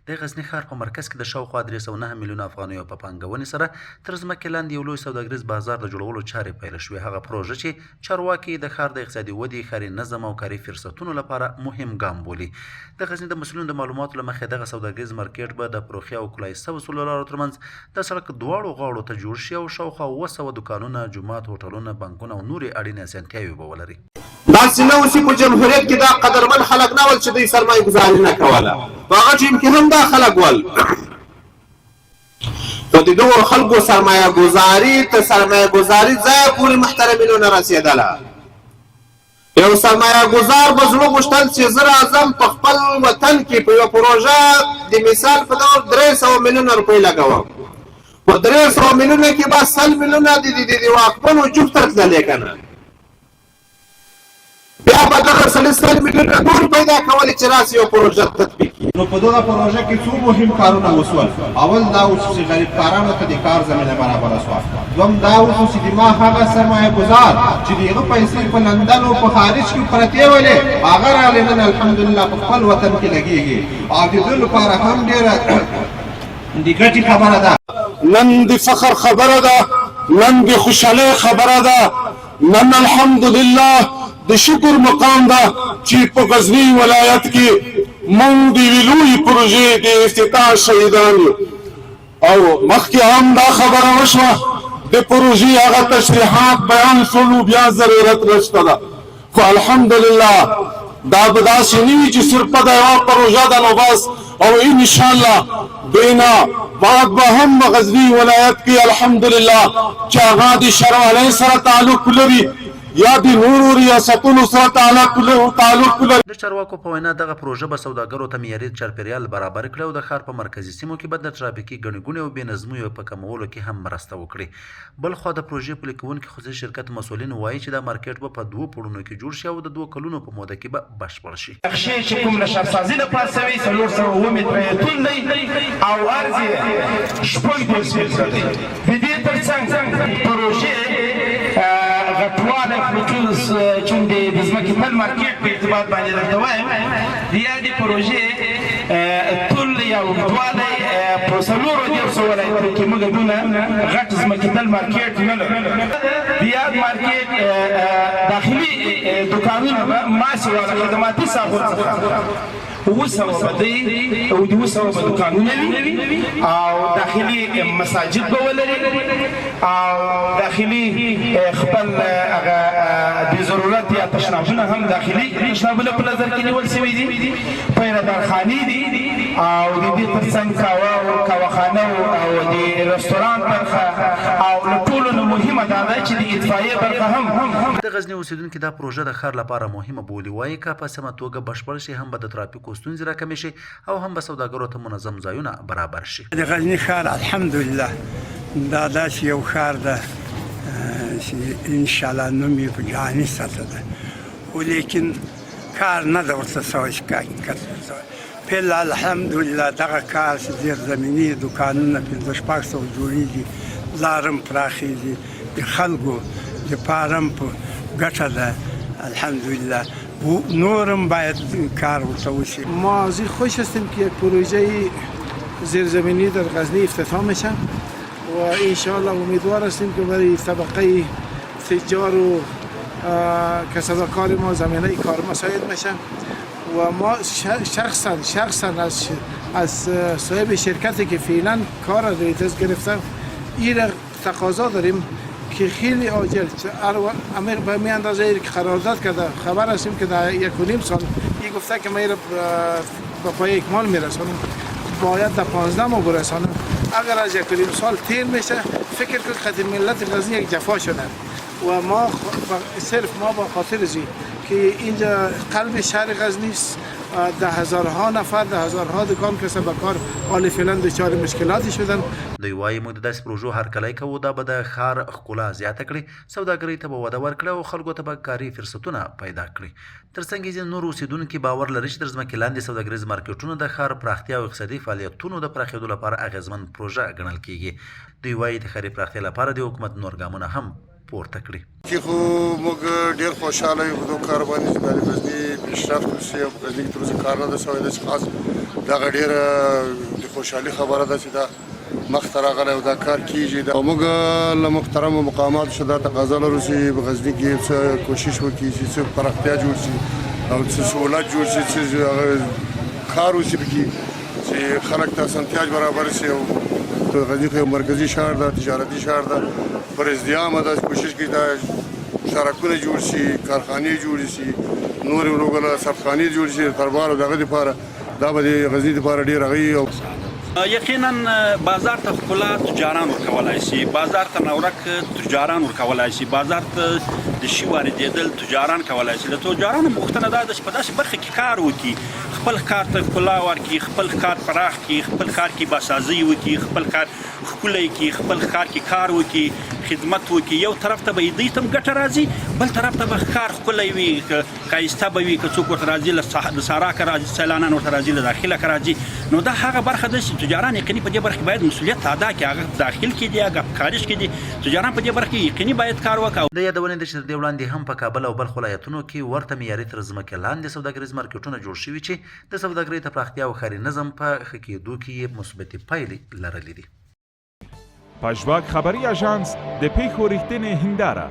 د غزني ښار په مرکز کې د شاوخوا 309 میلیونه افغانیو په پانګونې سره تر ځمکې لاندې یو لوی سوداګریز بازار د جوړولو چارې پیل شوې. هغه پروژه چې چارواکي د ښار د اقتصادي ودې، ښاري نظم او کاري فرصتونو لپاره مهم ګام بولي. د غزني د مسؤلینو د معلوماتو له مخې دغه سوداګریز مارکیټ به د پروخي او کلای سوو سولو لارو ترمنځ د سړک دواړو غاړو ته جوړ شي او شاوخوا 200 دکانونه، جومات، هوټلونه، بانکونه او نورې اړینې اسانتیاوې به ولري. داسې نه اوس په جمهوریت کې دا قدرمن خلک نه ول چې دوی سرمایه ګزاري نه کوله، په هغه ټیم کې هم دا خلک ول. خو د دغو خلکو سرمایه ګزاري تر سرمایه ګزاري ځایه پورې محترمینو نه رسېدله. یو سرمایه ګزار به زړه غوښتل چې زه راځم په خپل وطن کې په یوه پروژه د مثال په ډول 300 میلیونه روپۍ لګوم، په 300 میلیونه کې به 100 میلیونه د واکمنو جوب ته تللی که نه، بیا به دغه 100 میلیونه نور پیدا کولی چې راسي یو پروژه تطبیق کړي. نو په دغه پروژه کې څو مهم کارونه وشول. اول دا و چې غریبکارانو ته د کار زمینه برابره شوه. دویم دا و چې د ما هغه سرمایه ګزار چې د هغه پیسې په لندن او په خارج کې پرتې ولې هغه راغلی نن الحمدلله په خپل وطن کې لګېږي او د دوی لپاره هم ډېره د ګټې خبره ده. نن د فخر خبره ده، نن د خوشحالۍ خبره ده، نن الحمدلله د شکر مقام ده چې په غزني ولایت کې موږ د یوې لویې پروژې د افتتاح شهیدان یو. او مخکې هم دا خبره وشوه د پروژې هغه تشریحات بیان شولو، بیا ضرورت نشته ده. خو الحمدلله دا به داسې نه وي چې صرف د یوه پروژه ده نو بس، او انشاءالله بینا بعد به هم په غزني ولایت کې الحمدلله چې هغه د ښاروالۍ سره تعلق لري یا د نورو ریاستونو سره تعلق لري. د چارواکو په وینا دغه پروژه به سوداګرو ته معیاري چاپیریال برابر کړي او د ښار په مرکزي سیمو کې به د ترافیکي ګڼې ګوڼې او بې نظمیو په کمولو کې هم مرسته وکړي. بل خوا د پروژې پلي کوونکي خصوصي شرکت مسؤلین وایي چې دا مارکیټ به په 2 پوړونو کې جوړ شي او د 2 کلونو په موده کې به بشپړ شي. نقشې چې کوم له شهرسازي لپاره سوي 409 متره طول دی او عرض یې 6.2 متره دی. د دې ترڅنګ پروژې غټوالی خصوص چون د ځمکې تل مارکیټ په ارتباط باندې درته وایم د یادې پروژې طول یا اوږدوالی په 400 ولایتونو کې موږ دونه غټ ځمکې تل مارکیټ نه لرو. د یاد مارکیټ داخلي دوکانونه به ماسې والا خدماتي ساحو څخه 200 به دی او 200 به دوکانونه وي او داخلي مساجد به ولري او داخلي خپل هغه د ضرورت یا تشنابونه هم داخلي تشنابونه په نظر کې نیول شوي دي، پیردارخانې دي او د دې ترڅنګ کاوخانه او د رستوران برخه او له ټولو نه مهمه دا ده چې د اطفایې برخه هم. د غزني اوسیدونکي دا پروژه د ښار لپاره مهمه بولي. وایي که په سمه توګه بشپړ شي هم به د ترافیکو ستونزې راکمې شي او هم به سوداګرو ته منظم ځایونه برابر شي. د غزني ښار الحمدلله دا داسې یو ښار ده چې انشاءالله نوم یې په جهاني سطحه ده، خو لیکن کار نه ده ورته سوی چې حقیقت فعل الحمدلله دغه کار چې زیرزمیني دوکانونه 500 جوړېږي، لارم پراخېږي، د خلکو دپاره هم په ګټه ده الحمدلله. نورم باید کار ورته وشي. ما از این خوش هستیم که یک پروژه زیرزمینی در غزنی افتتاح میشه و انشاءالله امیدوار هستیم که برای طبقه تجار و کسب کار ما زمینه کار مساعد میشه و ما شخصا از صاحب شرکتی که فعلا کار را دست گرفتن این تقاضا داریم که خیلی عاجل امیر به می اندازه که قرارداد کرده خبر هستیم که در 1.5 سال این گفته که من به پای اکمال میرسانم، باید در 15 ماه برسانم. اگر از 1.5 سال تیر میشه فکر کنید خاطر ملت غزنی یک جفا شده و ما صرف ما با خاطر زی که اینجا قلب شهر غزنی است، 10,000 نفر 10,000 دکان کسب کار حال فعلا دچار مشکلاتی شدن. دوی وایي موږ د داسې پروژو هرکلی کوو دا به د ښار ښکلا زیاته کړي، سوداګرۍ ته به وده ورکړي او خلکو ته به کاري فرصتونه پیدا کړي. ترڅنګ یې ځینې نور اوسیدونکي باور لري چې تر ځمکې لاندې سوداګریز مارکیټونه د ښار پراختیا او اقتصادي فعالیتونو د پراخېدو لپاره اغېزمن پروژه ګڼل کېږي. دوی وایي د ښاري پراختیا لپاره د حکومت نور ګامونه هم پورته کړي. کې خو موږ ډېر خوشحاله یو په دغه کار باندې چې د غزني پیشرفت وشي او په غزني کې تر اوسه کار نه ده شوی. داسې خاص دغه ډېره د خوشحالي خبره ده چې دا مخته راغلی او دا کار کېږي. او موږ له محترمو مقاماتو څخه دا تقاضا لرو چې په غزني کې څه کوشش وکړي چې څه پراختیا جوړ شي او څه سهولت جوړ شي چې کار وشي پکې چې خلک ته اسانتیا برابر شي. او غزني خو یو مرکزي ښار ده، تجارتي ښار ده، پر ازدحامه ده. کوشش کوي دا سړکونه جوړ شي، کارخانې جوړې شي، نورې ورغله صفخانې جوړ شي. دربار او دغه دپاره دا به د غزني دپاره ډېر هغوی او یقینا بازار ته ښکلا تجاران ورکولی شي، بازار ته نورک تجاران ورکولی شي، بازار ته د شي واردېدل تجاران کولی شي. د تجارانو غوښتنه دا ده چې په داسې برخه کې کار وکړي، خپل کار ته ښکلا ورکړي، خپل کار پراخ کړي، خپل کار کې باسازي وکړي، خپل کار ښکلی کړي، خپل کار کې کار وکړي، خدمت وکړي. یو طرف ته به دوی ته هم ګټه راځي، بل طرف ته به کار ښکلی وي، ښایسته به وي. که څوک ورته راځي له سارا که راځي، سیلانیان ورته راځي له داخله که راځي، نو دا هغه برخه ده چې تجاران یقیني په دې برخه کې باید مسؤلیت ادا کړي. هغه داخل کې دي، هغه خارج کې دي، تجاران په دې برخه کې یقیني باید کار وکړي. د یادونې ده چې تر دې وړاندې هم په کابل او بلخ ولایتونو کې ورته معیاري تر ځمکې لاندې سوداګریز مارکیټونه جوړ شوي چې د سوداګرۍ د پراختیا او ښاري نظم په ښه کېدو کې یې مثبتې پایلې لرلې دي. پژواک خبری آژانس د پیښو ریښتینې هنداره